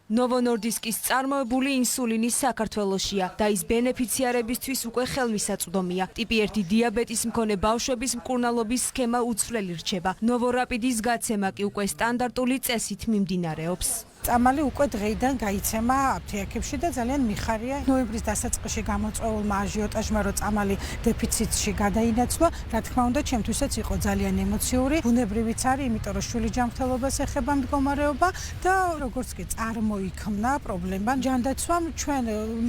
Novo Nordiskis წარმოებული ინსულინი საქართველოშია და ის ბენეფიციარებისთვის უკვე ხელმისაწვდომია. ტიპი 1 დიაბეტის მქონე ბავშვების მკურნალობის სქემა უცვლელი რჩება. Novo Rapid-ის გაცემა კი უკვე სტანდარტული წესით მიმდინარეობს. წამალი უკვე დღეიდან გაიცემა აფთიაქებში და ძალიან მიხარია. ნოემბრის დასაწყისში გამოწვეულმა აჟიოტაჟმა რო წამალი დეფიციტში გადაინაცვლა, რა თქმა უნდა, ჩემთვისაც იყო ძალიან ემოციური. ბუნებრივიც არის, იმიტომ რომ შვილიჯანმრთელობას ეხება მდგომარეობა და როგორც კი მოიქმნა პრობლემა ჯანდაცვამ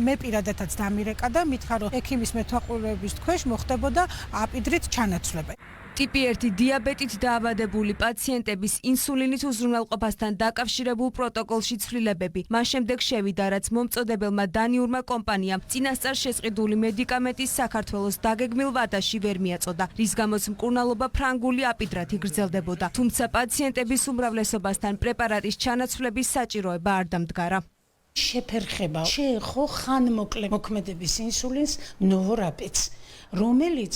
მე პირადადაც დამირეკა და მითხრა რომ ექიმის მეთვალყურეობის ქვეშ მოხდებოდა აპიდრით ჩანაცვლება. ტიპი 1 დიაბეტით დაავადებული პაციენტების ინსულინით უზრუნველყოფასთან დაკავშირებულ პროტოკოლში ცვლილებები. მას შემდეგ შევიდა, რაც მომწოდებელმა დანიურმა კომპანიამ წინასწარ შესყიდული მედიკამენტის საქართველოს დაგეგმილ ვადაში ვერ მიაწოდა, რის გამოც მკურნალობა ფრანგული აპიდრათი გრძელდებოდა. თუმცა პაციენტების უმრავლესობასთან პრეპარატის ჩანაცვლების საჭიროება არ დამდგარა. შეფერხება შეეხო ხანმოკლე მოქმედების ინსულინს Novo Rapid-ს, რომელიც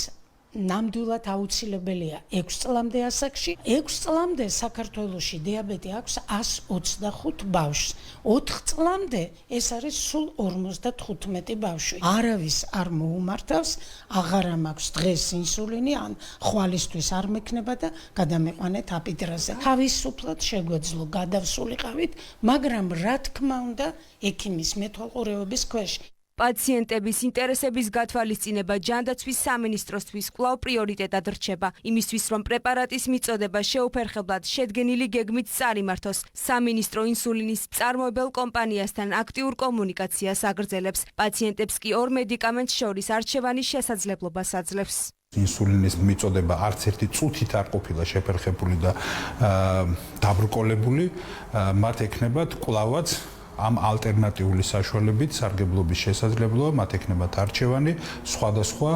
ნამდვილად აუცილებელია 6 წლამდე ასაკში. 6 წლამდე საქართველოში დიაბეტი აქვს 125 ბავშვს. 4 წლამდე ეს არის სულ 55 ბავშვი. არავის არ მოუმართავს, აღარ მაქვს დღეს ინსულინი, ან ხვალისთვის არ მექნება და გადამეყვანეთ აპიდრაზე. თავისუფლად შეგვეძლო გადავსულიყავით, მაგრამ რა თქმა უნდა, ექიმის მეთვალყურეობის ქვეშ. პაციენტების ინტერესების გათვალისწინება ჯანდაცვის სამინისტროსთვის კვლავ პრიორიტეტად რჩება. იმისთვის, რომ პრეპარატის მიწოდება შეუფერხებლად შედგენილი გეგმით წარიმართოს, სამინისტრო ინსულინის მწარმოებელ კომპანიასთან აქტიურ კომუნიკაციას აგრძელებს. პაციენტებს კი ორ მედიკამენტს შორის არჩევანის შესაძლებლობას აძლევს. ინსულინის მიწოდება არც ერთი წუთით არ ყოფილა შეფერხებული და დაბრკოლებული, მათ ექნებათ კვლავაც ამ ალტერნატიული საშუალებით სარგებლობის შესაძლებლობა, მათ ექნებათ არჩევანი სხვადასხვა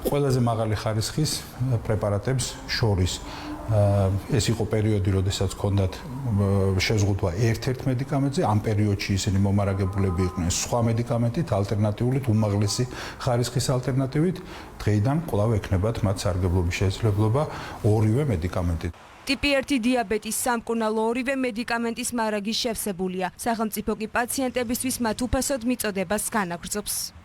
ყველაზე მაღალი ხარისხის პრეპარატებს შორის. ეს იყო პერიოდი, როდესაც ჰქონდათ შეზღუდვა ერთ-ერთ მედიკამენტზე, ამ პერიოდში ისინი მომარაგებულები იყვნენ სხვა მედიკამენტით, ალტერნატიულით, უმაღლესი ხარისხის ალტერნატივით. დღეიდან კვლავ ექნებათ მათ სარგებლობის შესაძლებლობა ორივე მედიკამენტით. ტიპი 1 დიაბეტის სამკურნალო ორივე მედიკამენტის მარაგი შევსებულია. სახელმწიფო კი პაციენტებისთვის მათ უფასოდ მიწოდებას განაგრძობს.